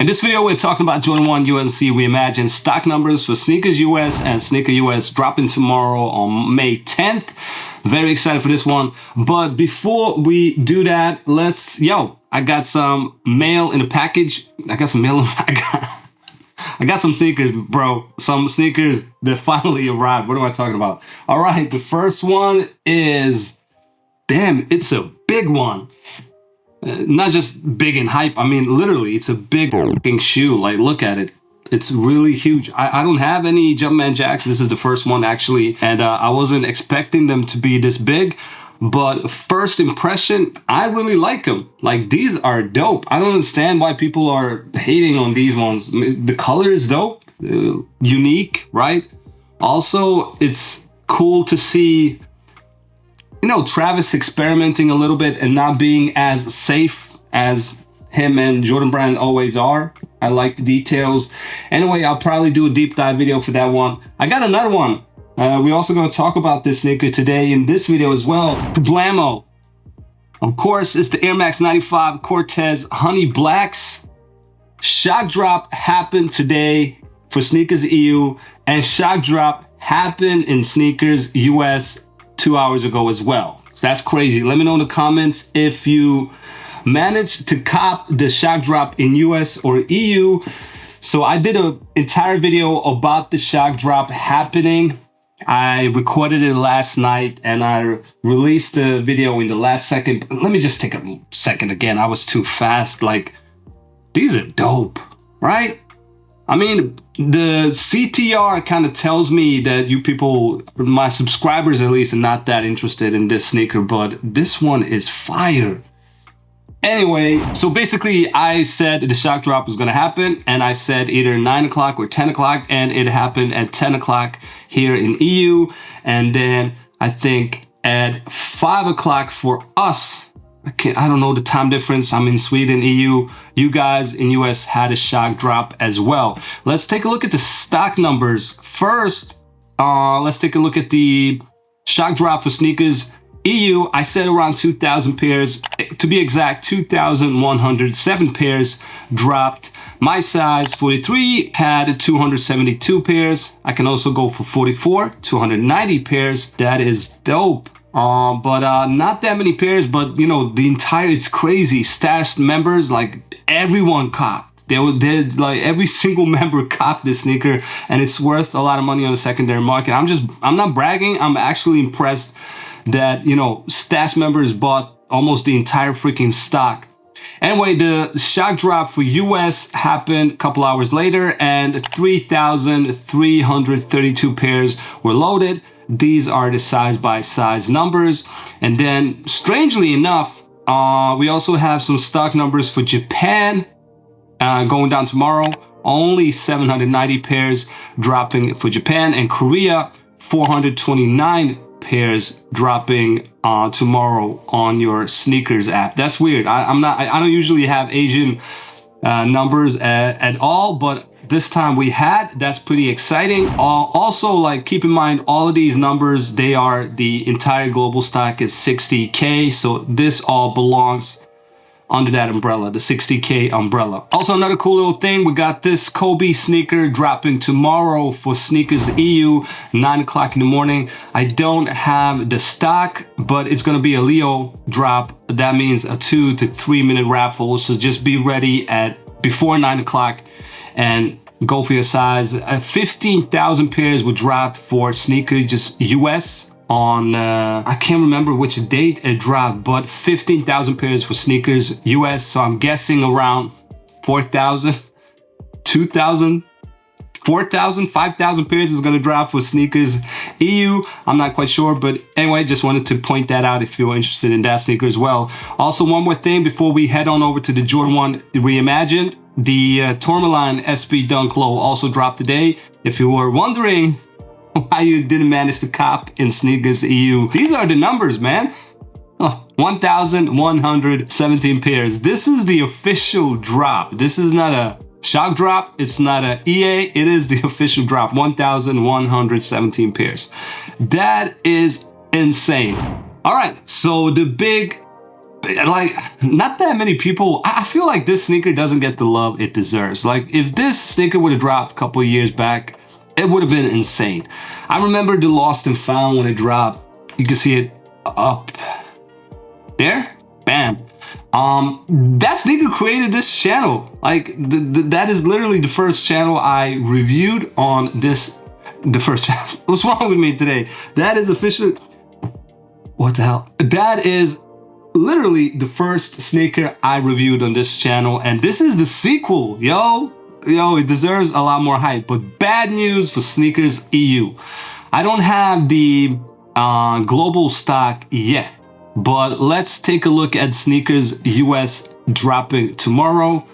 In this video, we're talking about Jordan 1 UNC Reimagined stock numbers for Sneakers US and Sneaker US dropping tomorrow on May 10th. Very excited for this one. But before we do that, I got some mail in the package. I got some sneakers, bro. Some sneakers that finally arrived. What am I talking about? All right, the first one is, damn, it's a big one. Not just big and hype. I mean, literally, it's a big fucking shoe. Like, look at it. It's really huge. I don't have any Jumpman Jacks. This is the first one, actually. And I wasn't expecting them to be this big. But first impression, I really like them. Like, these are dope. I don't understand why people are hating on these ones. The color is dope. Unique, right? Also, it's cool to see, you know, Travis experimenting a little bit and not being as safe as him and Jordan Brand always are. I like the details. Anyway, I'll probably do a deep dive video for that one. I got another one. We're also going to talk about this sneaker today in this video as well. Blammo. Of course, it's the Air Max 95 Cortez Honey Blacks. Shock drop happened today for Sneakers EU, and shock drop happened in Sneakers US 2 hours ago as well. So that's crazy. Let me know in the comments if you managed to cop the shock drop in US or EU. So I did an entire video about the shock drop happening. I recorded it last night and I released the video in the last second. Let me just take a second again. I was too fast. Like, these are dope, right? I mean, the CTR kind of tells me that you people, my subscribers at least, are not that interested in this sneaker, but this one is fire. Anyway, so basically I said the shock drop was gonna happen, and I said either 9 o'clock or 10 o'clock, and it happened at 10 o'clock here in EU, and then I think at 5 o'clock for us. I don't know the time difference. I'm in Sweden, EU. You guys in US had a shock drop as well. Let's take a look at the stock numbers. First, let's take a look at the shock drop for Sneakers EU. I said around 2,000 pairs. To be exact, 2,107 pairs dropped. My size 43 had 272 pairs. I can also go for 44, 290 pairs. That is dope. But not that many pairs, but you know, it's crazy. Stashed members, like everyone copped. They did, like every single member copped this sneaker, and it's worth a lot of money on the secondary market. I'm not bragging. I'm actually impressed that, you know, Stash members bought almost the entire freaking stock. Anyway, the shock drop for US happened a couple hours later, and 3,332 pairs were loaded. These are the size by size numbers. And then, strangely enough, we also have some stock numbers for Japan going down tomorrow. Only 790 pairs dropping for Japan, and Korea 429 pairs dropping tomorrow on your Sneakers app. That's weird. I don't usually have Asian numbers at all, but this time we had. That's pretty exciting. Also, like, keep in mind, all of these numbers, they are the entire global stock is 60K, so this all belongs under that umbrella, the 60K umbrella. Also, another cool little thing, we got this Kobe sneaker dropping tomorrow for Sneakers EU, 9 o'clock in the morning. I don't have the stock, but it's gonna be a Leo drop. That means a 2 to 3 minute raffle, so just be ready at before 9 o'clock and go for your size. 15,000 pairs were dropped for Sneakers just US on, I can't remember which date it dropped, but 15,000 pairs for Sneakers US. So I'm guessing around 4,000, 2,000, 4,000, 5,000 pairs is gonna drop for Sneakers EU. I'm not quite sure, but anyway, just wanted to point that out if you're interested in that sneaker as well. Also, one more thing before we head on over to the Jordan 1 Reimagined, the Tourmaline SB Dunk Low also dropped today. If you were wondering why you didn't manage to cop in Sneakers EU, these are the numbers, man. 1,117 pairs. This is the official drop. This is not a shock drop. It's not a EA. It is the official drop. 1,117 pairs. That is insane. All right, so the big like, not that many people. I feel like this sneaker doesn't get the love it deserves. Like, if this sneaker would have dropped a couple of years back, it would have been insane. I remember the Lost and Found when it dropped. You can see it up there. Bam. That sneaker created this channel. Like, that is literally the first channel I reviewed on this. The first channel. What's wrong with me today? That is officially. What the hell? That is literally the first sneaker I reviewed on this channel, and this is the sequel. Yo, it deserves a lot more hype. But bad news for SNKRS EU. I don't have the global stock yet, but let's take a look at SNKRS US dropping tomorrow.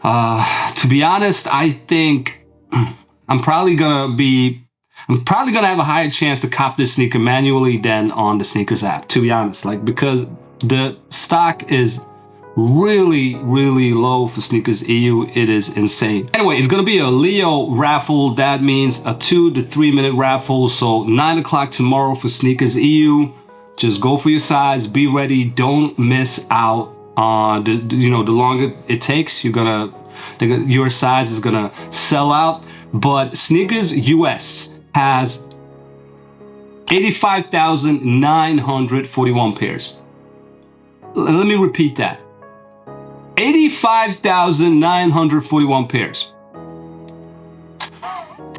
To be honest, I think I'm probably gonna have a higher chance to cop this sneaker manually than on the SNKRS app, to be honest. Like, because the stock is really, really low for SNKRS EU. It is insane. Anyway, it's gonna be a Leo raffle. That means a 2 to 3 minute raffle. So 9 o'clock tomorrow for SNKRS EU. Just go for your size, be ready. Don't miss out on the longer it takes, your size is gonna sell out. But SNKRS US has 85,941 pairs. Let me repeat that. 85,941 pairs.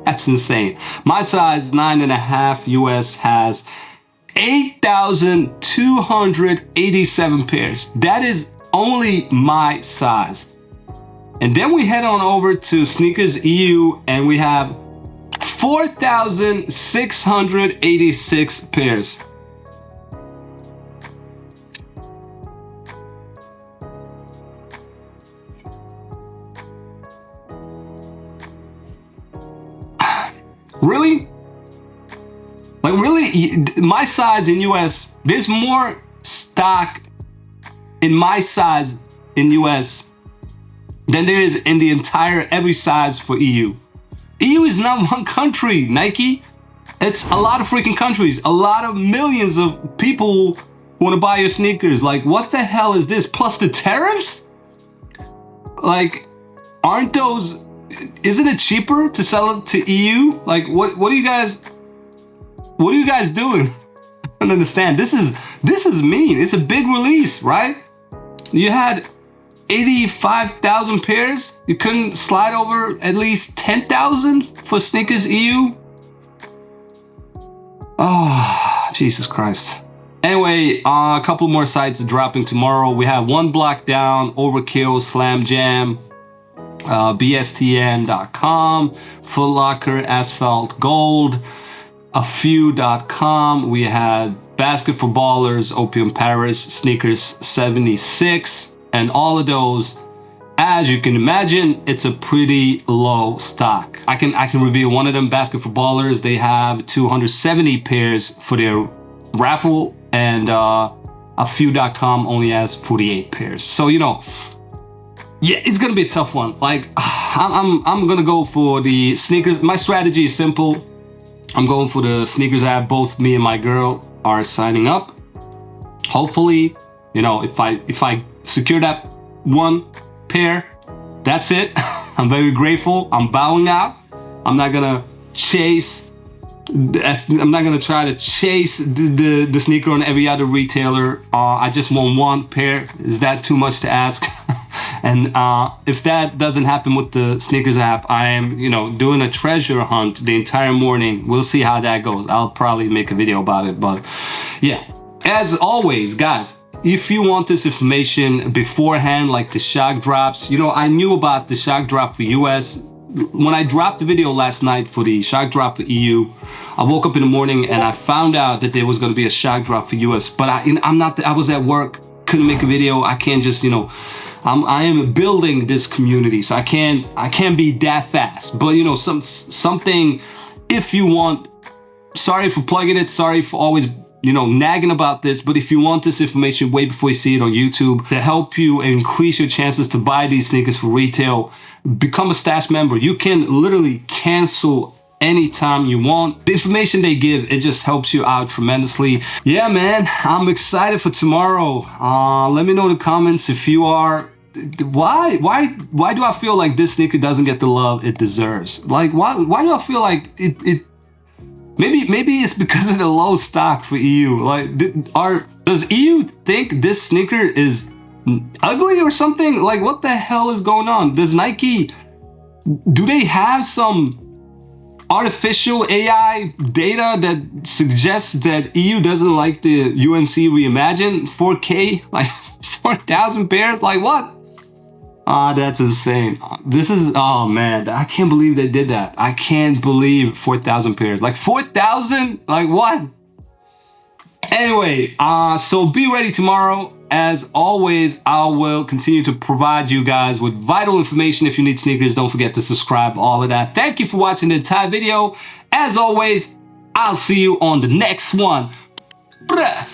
That's insane. My size 9.5 US has 8,287 pairs. That is only my size. And then we head on over to SNKRS EU and we have 4,686 pairs. Really? Like, really? My size in US, there's more stock in my size in US than there is in the entire every size for EU. EU is not one country, Nike. It's a lot of freaking countries, a lot of millions of people who want to buy your sneakers. Like, what the hell is this? Plus the tariffs? Like, isn't it cheaper to sell it to EU? Like, what are you guys doing? I don't understand. This is mean. It's a big release, right? You had 85,000 pairs. You couldn't slide over at least 10,000 for SNKRS EU? Oh, Jesus Christ. Anyway, a couple more sites dropping tomorrow. We have One Block Down, Overkill, Slam Jam, bstn.com, Foot Locker, Asphalt Gold, afew.com. We had Basket for Ballers, Opium Paris, Sneakers 76, and all of those, as you can imagine, it's a pretty low stock. I can reveal one of them, Basket for Ballers. They have 270 pairs for their raffle, and afew.com only has 48 pairs. So, yeah, it's gonna be a tough one. Like, I'm gonna go for the sneakers. My strategy is simple. I'm going for the SNKRS app. Both me and my girl are signing up. Hopefully, if I secure that one pair, that's it. I'm very grateful. I'm bowing out. I'm not gonna try to chase the sneaker on every other retailer. I just want one pair. Is that too much to ask? And if that doesn't happen with the SNKRS app, I am, doing a treasure hunt the entire morning. We'll see how that goes. I'll probably make a video about it. But yeah, as always, guys, if you want this information beforehand, like the shock drops, I knew about the shock drop for US. When I dropped the video last night for the shock drop for EU, I woke up in the morning and I found out that there was going to be a shock drop for US. But I was at work, couldn't make a video. I can't just, I am building this community, so I can't be that fast. But something, if you want, sorry for plugging it, sorry for always nagging about this, but if you want this information way before you see it on YouTube to help you increase your chances to buy these sneakers for retail, become a Stash member. You can literally cancel anytime you want. The information they give, it just helps you out tremendously. Yeah, man, I'm excited for tomorrow. Let me know in the comments if you are. Why do I feel like this sneaker doesn't get the love it deserves? Like, why do I feel like it maybe it's because of the low stock for EU. Like, does EU think this sneaker is ugly or something? Like, what the hell is going on? Does Nike, do they have some artificial AI data that suggests that EU doesn't like the UNC Reimagined 4K, like 4,000 pairs? Like, what? That's insane. This is, oh man, I can't believe they did that. I can't believe 4,000 pairs. Like 4,000? Like what? Anyway, so be ready tomorrow. As always, I will continue to provide you guys with vital information. If you need sneakers, don't forget to subscribe, all of that. Thank you for watching the entire video. As always, I'll see you on the next one. Bruh.